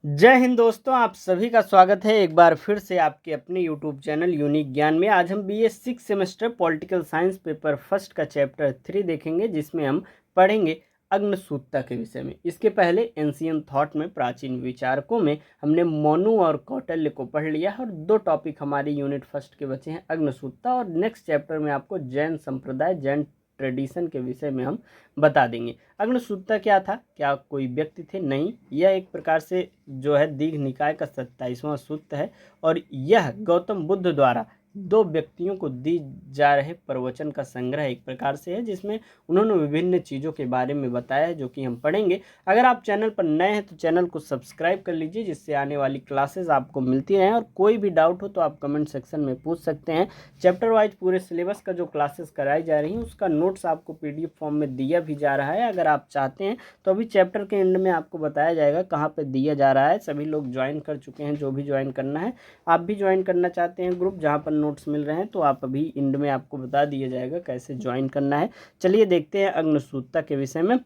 जय हिंद दोस्तों, आप सभी का स्वागत है एक बार फिर से आपके अपने यूट्यूब चैनल यूनिक ज्ञान में। आज हम BA 6 semester political science paper first का चैप्टर 3 देखेंगे, जिसमें हम पढ़ेंगे अग्नसूत्रता के विषय में। इसके पहले एंशियंट थॉट में प्राचीन विचारकों में हमने मनु और कौटिल्य को पढ़ लिया और दो टॉपिक हमारे यूनिट फर्स्ट के बचे हैं, अग्नसूत्रता और नेक्स्ट चैप्टर में आपको जैन संप्रदाय, जैन ट्रेडिशन के विषय में हम बता देंगे। अग्नसूत्रता क्या था? क्या कोई व्यक्ति थे? नहीं, यह एक प्रकार से जो है दीघ निकाय का 27वां सूत्र है और यह गौतम बुद्ध द्वारा दो व्यक्तियों को दी जा रहे प्रवचन का संग्रह एक प्रकार से है, जिसमें उन्होंने विभिन्न चीज़ों के बारे में बताया है, जो कि हम पढ़ेंगे। अगर आप चैनल पर नए हैं तो चैनल को सब्सक्राइब कर लीजिए, जिससे आने वाली क्लासेस आपको मिलती रहें। और कोई भी डाउट हो तो आप कमेंट सेक्शन में पूछ सकते हैं। चैप्टर वाइज पूरे सिलेबस का जो क्लासेस कराई जा रही हैं उसका नोट्स आपको PDF फॉर्म में दिया भी जा रहा है। अगर आप चाहते हैं तो अभी चैप्टर के एंड में आपको बताया जाएगा कहाँ पर दिया जा रहा है। सभी लोग ज्वाइन कर चुके हैं, जो भी ज्वाइन करना है। आप भी ज्वाइन करना चाहते हैं ग्रुप जहाँ पर नोट्स मिल रहे हैं, तो आप अभी एंड में आपको बता दिया जाएगा कैसे ज्वाइन करना है। चलिए देखते हैं अग्नसूत्रता के विषय में।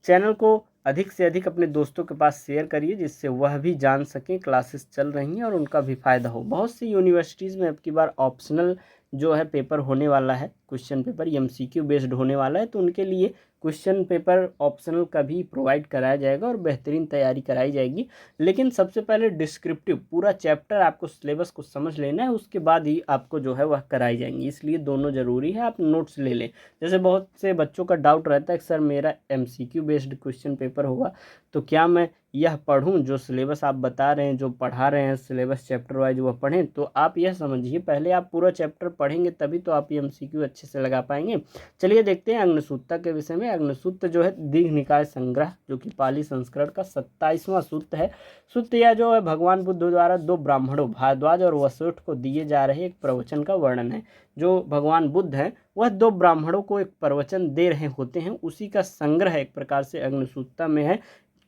चैनल को अधिक से अधिक अपने दोस्तों के पास शेयर करिए, जिससे वह भी जान सकें क्लासेस चल रही हैं और उनका भी फ़ायदा हो। बहुत सी यूनिवर्सिटीज़ में अब की बार ऑप्शनल जो है पेपर होने वाला है, क्वेश्चन पेपर MCQ बेस्ड होने वाला है, तो उनके लिए क्वेश्चन पेपर ऑप्शनल का भी प्रोवाइड कराया जाएगा और बेहतरीन तैयारी कराई जाएगी। लेकिन सबसे पहले डिस्क्रिप्टिव पूरा चैप्टर आपको सिलेबस को समझ लेना है, उसके बाद ही आपको जो है वह कराई जाएंगी, इसलिए दोनों ज़रूरी है। आप नोट्स ले लें। जैसे बहुत से बच्चों का डाउट रहता है कि सर मेरा MCQ बेस्ड क्वेश्चन पेपर होगा, तो क्या मैं यह पढ़ूं जो सिलेबस आप बता रहे हैं, जो पढ़ा रहे हैं सिलेबस चैप्टर वाइज वह पढ़ें? तो आप यह समझिए, पहले आप पूरा चैप्टर पढ़ेंगे तभी तो आप MCQ अच्छे से लगा पाएंगे। चलिए देखते हैं अग्नसूत्रता के विषय में। अग्नसूत्र जो है दीघ निकाय संग्रह, जो कि पाली संस्करण का 27वां सूत्र है। सूत्र यह जो है भगवान बुद्ध द्वारा दो ब्राह्मणों भारद्वाज और वशिष्ठ को दिए जा रहे एक प्रवचन का वर्णन है। जो भगवान बुद्ध हैं वह दो ब्राह्मणों को एक प्रवचन दे रहे होते हैं, उसी का संग्रह एक प्रकार से अग्नसूत्रता में है।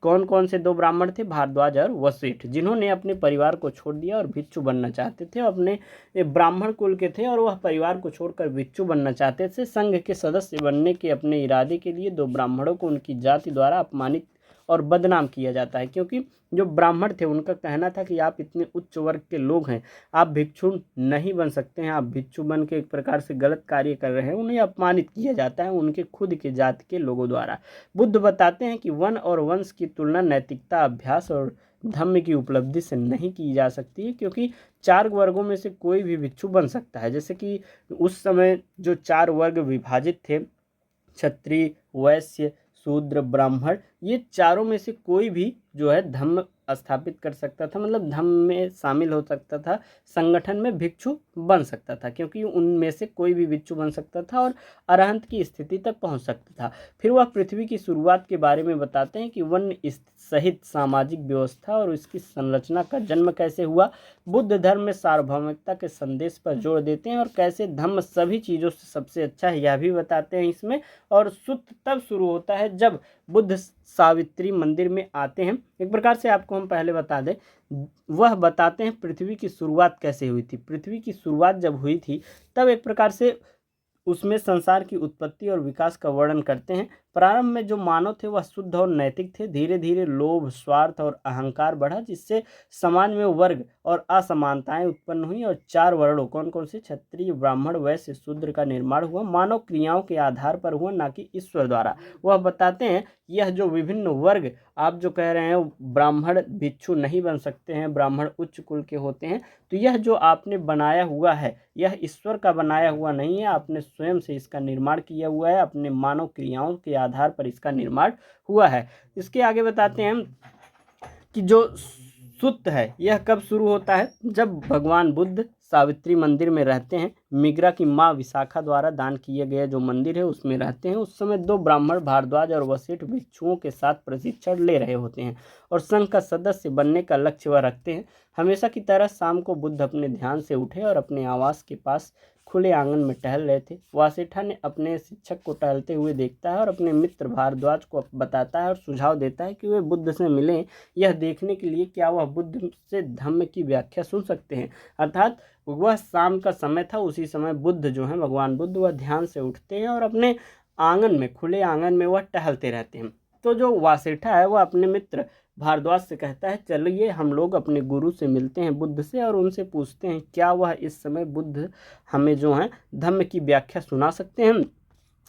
कौन कौन से दो ब्राह्मण थे? भारद्वाज और वशिष्ठ, जिन्होंने अपने परिवार को छोड़ दिया और भिक्षु बनना चाहते थे। अपने ब्राह्मण कुल के थे और वह परिवार को छोड़कर भिक्षु बनना चाहते थे। संघ के सदस्य बनने के अपने इरादे के लिए दो ब्राह्मणों को उनकी जाति द्वारा अपमानित और बदनाम किया जाता है, क्योंकि जो ब्राह्मण थे उनका कहना था कि आप इतने उच्च वर्ग के लोग हैं, आप भिक्षु नहीं बन सकते हैं, आप भिक्षु बन के एक प्रकार से गलत कार्य कर रहे हैं। उन्हें अपमानित किया जाता है उनके खुद के जाति के लोगों द्वारा। बुद्ध बताते हैं कि वन और वंश की तुलना नैतिकता, अभ्यास और धम्म की उपलब्धि से नहीं की जा सकती है, क्योंकि चार वर्गों में से कोई भी भिक्षु बन सकता है। जैसे कि उस समय जो चार वर्ग विभाजित थे, क्षत्रिय, वैश्य, शूद्र, ब्राह्मण, ये चारों में से कोई भी जो है धम्म स्थापित कर सकता था, मतलब धम्म में शामिल हो सकता था, संगठन में भिक्षु बन सकता था, क्योंकि उनमें से कोई भी भिक्षु बन सकता था और अरहंत की स्थिति तक पहुंच सकता था। फिर वह पृथ्वी की शुरुआत के बारे में बताते हैं कि वन सहित सामाजिक व्यवस्था और इसकी संरचना का जन्म कैसे हुआ। बुद्ध धर्म में सार्वभौमिकता के संदेश पर जोर देते हैं और कैसे धम्म सभी चीज़ों से सबसे अच्छा है, यह भी बताते हैं इसमें। और सूत्र तब शुरू होता है जब बुद्ध सावित्री मंदिर में आते हैं। एक प्रकार से आपको हम पहले बता दें, वह बताते हैं पृथ्वी की शुरुआत कैसे हुई थी। पृथ्वी की शुरुआत जब हुई थी तब एक प्रकार से उसमें संसार की उत्पत्ति और विकास का वर्णन करते हैं। प्रारंभ में जो मानव थे वह शुद्ध और नैतिक थे। धीरे धीरे लोभ, स्वार्थ और अहंकार बढ़ा, जिससे समाज में वर्ग और असमानताएं उत्पन्न हुई और चार वर्णों, कौन कौन से? क्षत्रिय, ब्राह्मण, वैश्य, शूद्र का निर्माण हुआ। मानव क्रियाओं के आधार पर हुआ, ना कि ईश्वर द्वारा। वह बताते हैं यह जो विभिन्न वर्ग आप जो कह रहे हैं ब्राह्मण भिक्षु नहीं बन सकते हैं, ब्राह्मण उच्च कुल के होते हैं, तो यह जो आपने बनाया हुआ है यह ईश्वर का बनाया हुआ नहीं है, आपने स्वयं से इसका निर्माण किया हुआ है, अपने मानव क्रियाओं के आधार पर इसका निर्माण हुआ है। इसके आगे बताते हैं कि जो सूत्र है यह कब शुरू होता है? जब भगवान बुद्ध सावित्री मंदिर में रहते हैं, मिग्रा की माँ विशाखा द्वारा दान किए गए जो मंदिर है उसमें रहते हैं। उस समय दो ब्राह्मण भारद्वाज और वशिष्ठ भिक्षुओं के साथ प्रशिक्षण ले रहे होते हैं और संघ का सदस्य बनने का लक्ष्य वह रखते हैं। हमेशा की तरह शाम को बुद्ध अपने ध्यान से उठे और अपने आवास के पास खुले आंगन में टहल रहे थे। वासिष्ठा ने अपने शिक्षक को टहलते हुए देखता है और अपने मित्र भारद्वाज को बताता है और सुझाव देता है कि वे बुद्ध से मिलें, यह देखने के लिए क्या वह बुद्ध से धम्म की व्याख्या सुन सकते हैं। अर्थात वह शाम का समय था, उसी समय बुद्ध जो है भगवान बुद्ध वह ध्यान से उठते हैं और अपने आंगन में, खुले आंगन में वह टहलते रहते हैं। तो जो वासेठा है वह अपने मित्र भारद्वाज से कहता है, चलिए हम लोग अपने गुरु से मिलते हैं बुद्ध से और उनसे पूछते हैं क्या वह इस समय बुद्ध हमें जो है धम्म की व्याख्या सुना सकते हैं।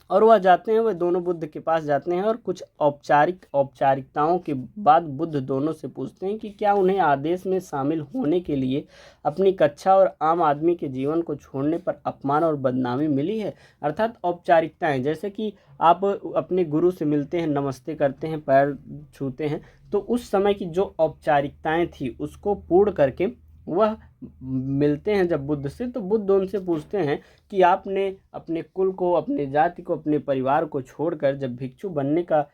और वह जाते हैं, वह दोनों बुद्ध के पास जाते हैं और कुछ औपचारिकताओं के बाद बुद्ध दोनों से पूछते हैं कि क्या उन्हें आदेश में शामिल होने के लिए अपनी कक्षा और आम आदमी के जीवन को छोड़ने पर अपमान और बदनामी मिली है। अर्थात औपचारिकताएं, जैसे कि आप अपने गुरु से मिलते हैं, नमस्ते करते हैं, पैर छूते हैं, तो उस समय की जो औपचारिकताएं थी उसको पूर्ण करके वह मिलते हैं जब बुद्ध से, तो बुद्ध उनसे पूछते हैं कि आपने अपने कुल को, अपने जाति को, अपने परिवार को छोड़कर जब भिक्षु बनने का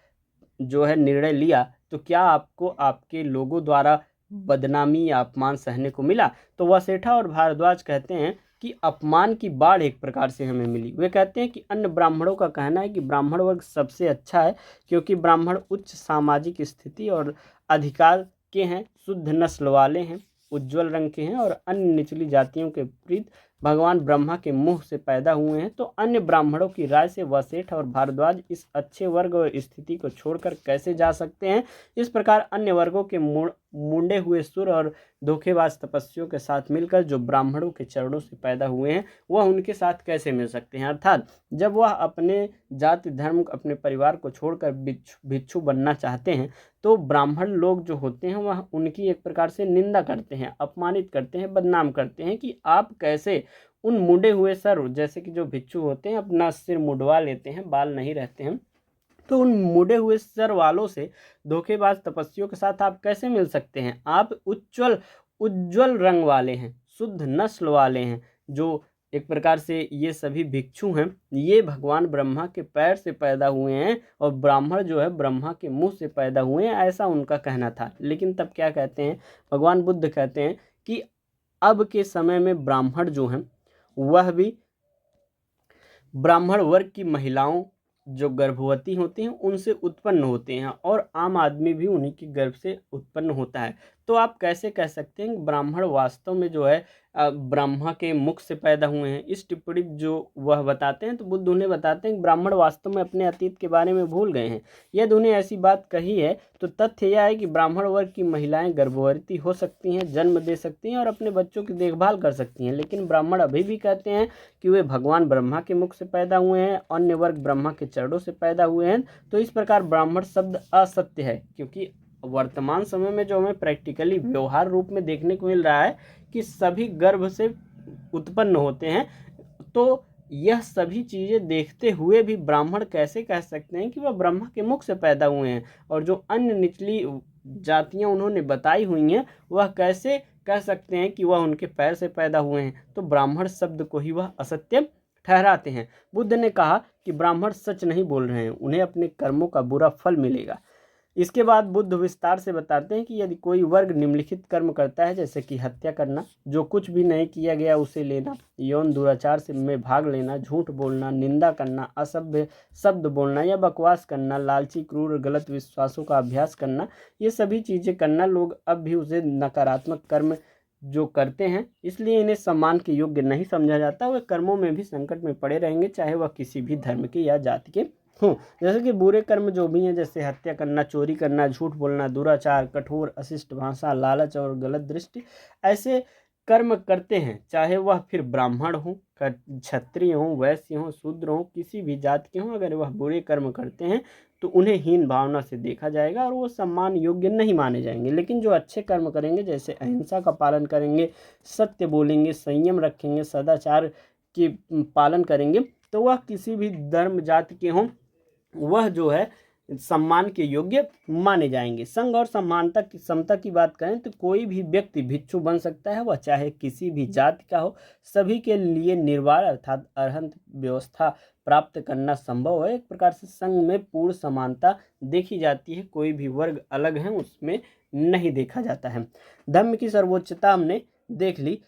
जो है निर्णय लिया तो क्या आपको आपके लोगों द्वारा बदनामी या अपमान सहने को मिला। तो वसेठा और भारद्वाज कहते हैं कि अपमान की बाढ़ एक प्रकार से हमें मिली। वे कहते हैं कि अन्य ब्राह्मणों का कहना है कि ब्राह्मण वर्ग सबसे अच्छा है क्योंकि ब्राह्मण उच्च सामाजिक स्थिति और अधिकार के हैं, शुद्ध नस्ल वाले हैं, उज्ज्वल रंग के हैं और अन्य निचली जातियों के विपरीत भगवान ब्रह्मा के मुंह से पैदा हुए हैं। तो अन्य ब्राह्मणों की राय से वसेठ और भारद्वाज इस अच्छे वर्ग और स्थिति को छोड़कर कैसे जा सकते हैं। इस प्रकार अन्य वर्गों के मुंडे हुए सुर और धोखेबाज तपस्वियों के साथ मिलकर जो ब्राह्मणों के चरणों से पैदा हुए हैं वह उनके साथ कैसे मिल सकते हैं। अर्थात जब वह अपने जाति धर्म, अपने परिवार को छोड़कर भिक्षु बनना चाहते हैं तो ब्राह्मण लोग जो होते हैं वह उनकी एक प्रकार से निंदा करते हैं, अपमानित करते हैं, बदनाम करते हैं कि आप कैसे उन मुंडे हुए सर, जैसे कि जो भिक्षु होते हैं अपना सिर मुंडवा लेते हैं, बाल नहीं रहते हैं, तो उन मुंडे हुए सर वालों से, धोखेबाज तपस्वियों के साथ आप कैसे मिल सकते हैं। आप उज्ज्वल रंग वाले हैं, शुद्ध नस्ल वाले हैं, जो एक प्रकार से ये सभी भिक्षु हैं, ये भगवान ब्रह्मा के पैर से पैदा हुए हैं और ब्राह्मण जो है ब्रह्मा के मुंह से पैदा हुए हैं, ऐसा उनका कहना था। लेकिन तब क्या कहते हैं भगवान बुद्ध, कहते हैं कि अब के समय में ब्राह्मण जो हैं वह भी ब्राह्मण वर्ग की महिलाओं जो गर्भवती होती हैं उनसे उत्पन्न होते हैं और आम आदमी भी उन्हीं के गर्भ से उत्पन्न होता है। तो आप कैसे कह सकते हैं ब्राह्मण वास्तव में जो है ब्रह्मा के मुख से पैदा हुए हैं। इस टिप्पणी जो वह बताते हैं तो बुद्ध उन्हें बताते हैं कि ब्राह्मण वास्तव में अपने अतीत के बारे में भूल गए हैं। यदि उन्हें ऐसी बात कही है तो तथ्य यह है कि ब्राह्मण वर्ग की महिलाएं गर्भवती हो सकती हैं, जन्म दे सकती हैं और अपने बच्चों की देखभाल कर सकती हैं, लेकिन ब्राह्मण अभी भी कहते हैं कि वे भगवान ब्रह्मा के मुख से पैदा हुए हैं, अन्य वर्ग ब्रह्मा के चरणों से पैदा हुए हैं। तो इस प्रकार ब्राह्मण शब्द असत्य है, क्योंकि वर्तमान समय में जो हमें प्रैक्टिकली व्यवहार रूप में देखने को मिल रहा है कि सभी गर्भ से उत्पन्न होते हैं। तो यह सभी चीज़ें देखते हुए भी ब्राह्मण कैसे कह सकते हैं कि वह ब्रह्मा के मुख से पैदा हुए हैं, और जो अन्य निचली जातियां उन्होंने बताई हुई हैं वह कैसे कह सकते हैं कि वह उनके पैर से पैदा हुए हैं। तो ब्राह्मण शब्द को ही वह असत्य ठहराते हैं। बुद्ध ने कहा कि ब्राह्मण सच नहीं बोल रहे हैं, उन्हें अपने कर्मों का बुरा फल मिलेगा। इसके बाद बुद्ध विस्तार से बताते हैं कि यदि कोई वर्ग निम्नलिखित कर्म करता है, जैसे कि हत्या करना, जो कुछ भी नहीं किया गया उसे लेना, यौन दुराचार से में भाग लेना, झूठ बोलना, निंदा करना, असभ्य शब्द बोलना या बकवास करना, लालची, क्रूर, गलत विश्वासों का अभ्यास करना, ये सभी चीज़ें करना, लोग अब भी उसे नकारात्मक कर्म जो करते हैं इसलिए इन्हें सम्मान के योग्य नहीं समझा जाता। वे कर्मों में भी संकट में पड़े रहेंगे, चाहे वह किसी भी धर्म के या जाति के हों। जैसे कि बुरे कर्म जो भी हैं, जैसे हत्या करना, चोरी करना, झूठ बोलना, दुराचार, कठोर अशिष्ट भाषा, लालच और गलत दृष्टि, ऐसे कर्म करते हैं, चाहे वह फिर ब्राह्मण हो, क्षत्रिय हों, वैश्य हों, शूद्र हों, किसी भी जाति के हों, अगर वह बुरे कर्म करते हैं तो उन्हें हीन भावना से देखा जाएगा और वो सम्मान योग्य नहीं माने जाएंगे। लेकिन जो अच्छे कर्म करेंगे, जैसे अहिंसा का पालन करेंगे, सत्य बोलेंगे, संयम रखेंगे, सदाचार के पालन करेंगे, तो वह किसी भी धर्म जाति के हों वह जो है सम्मान के योग्य माने जाएंगे। संघ और समानता की समता की बात करें तो कोई भी व्यक्ति भिक्षु बन सकता है, वह चाहे किसी भी जाति का हो। सभी के लिए निर्वाण अर्थात अरहंत व्यवस्था प्राप्त करना संभव है। एक प्रकार से संघ में पूर्ण समानता देखी जाती है, कोई भी वर्ग अलग है उसमें नहीं देखा जाता है। धर्म की सर्वोच्चता हमने देख ली।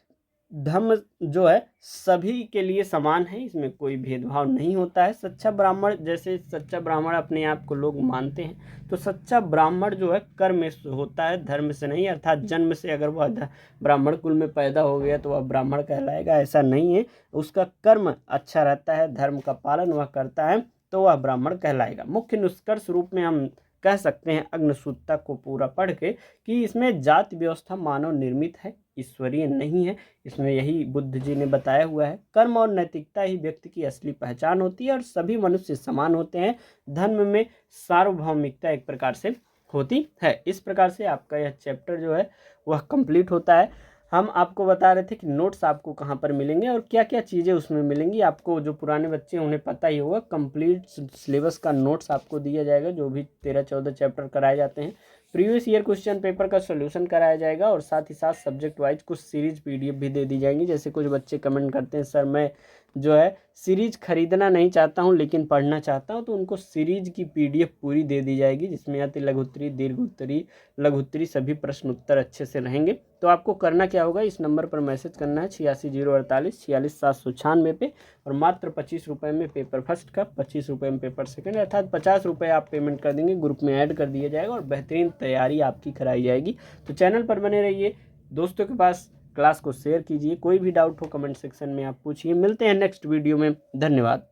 धर्म जो है सभी के लिए समान है, इसमें कोई भेदभाव नहीं होता है। सच्चा ब्राह्मण, जैसे सच्चा ब्राह्मण अपने आप को लोग मानते हैं, तो सच्चा ब्राह्मण जो है कर्म से होता है, धर्म से नहीं। अर्थात जन्म से अगर वह ब्राह्मण कुल में पैदा हो गया तो वह ब्राह्मण कहलाएगा, ऐसा नहीं है। उसका कर्म अच्छा रहता है, धर्म का पालन वह करता है, तो वह ब्राह्मण कहलाएगा। मुख्य निष्कर्ष रूप में हम कह सकते हैं अग्निसूत्रता को पूरा पढ़ के कि इसमें जाति व्यवस्था मानव निर्मित है, ईश्वरीय नहीं है। इसमें यही बुद्ध जी ने बताया हुआ है। कर्म और नैतिकता ही व्यक्ति की असली पहचान होती है और सभी मनुष्य समान होते हैं। धर्म में सार्वभौमिकता एक प्रकार से होती है। इस प्रकार से आपका यह चैप्टर जो है वह कंप्लीट होता है। हम आपको बता रहे थे कि नोट्स आपको कहाँ पर मिलेंगे और क्या क्या चीज़ें उसमें मिलेंगी। आपको जो पुराने बच्चे हैं उन्हें पता ही होगा, कंप्लीट सिलेबस का नोट्स आपको दिया जाएगा, जो भी 13-14 चैप्टर कराए जाते हैं। प्रीवियस ईयर क्वेश्चन पेपर का सोल्यूशन कराया जाएगा और साथ ही साथ सब्जेक्ट वाइज कुछ सीरीज पीडीएफ भी दे दी जाएंगी। जैसे कुछ बच्चे कमेंट करते हैं सर मैं जो है सीरीज खरीदना नहीं चाहता हूं लेकिन पढ़ना चाहता हूं, तो उनको सीरीज की पीडीएफ पूरी दे दी जाएगी, जिसमें अति लघुत्तरी, दीर्घोत्तरी, लघुत्तरी सभी प्रश्न उत्तर अच्छे से रहेंगे। तो आपको करना क्या होगा, इस नंबर पर मैसेज करना है 86 048 46 796 पे, और मात्र 25 रुपये में पेपर फर्स्ट का, 25 रुपये में पेपर सेकंड, अर्थात 50 रुपये आप पेमेंट कर देंगे, ग्रुप में ऐड कर दिया जाएगा और बेहतरीन तैयारी आपकी कराई जाएगी। तो चैनल पर बने रहिए, दोस्तों के पास क्लास को शेयर कीजिए। कोई भी डाउट हो कमेंट सेक्शन में आप पूछिए। मिलते हैं नेक्स्ट वीडियो में। धन्यवाद।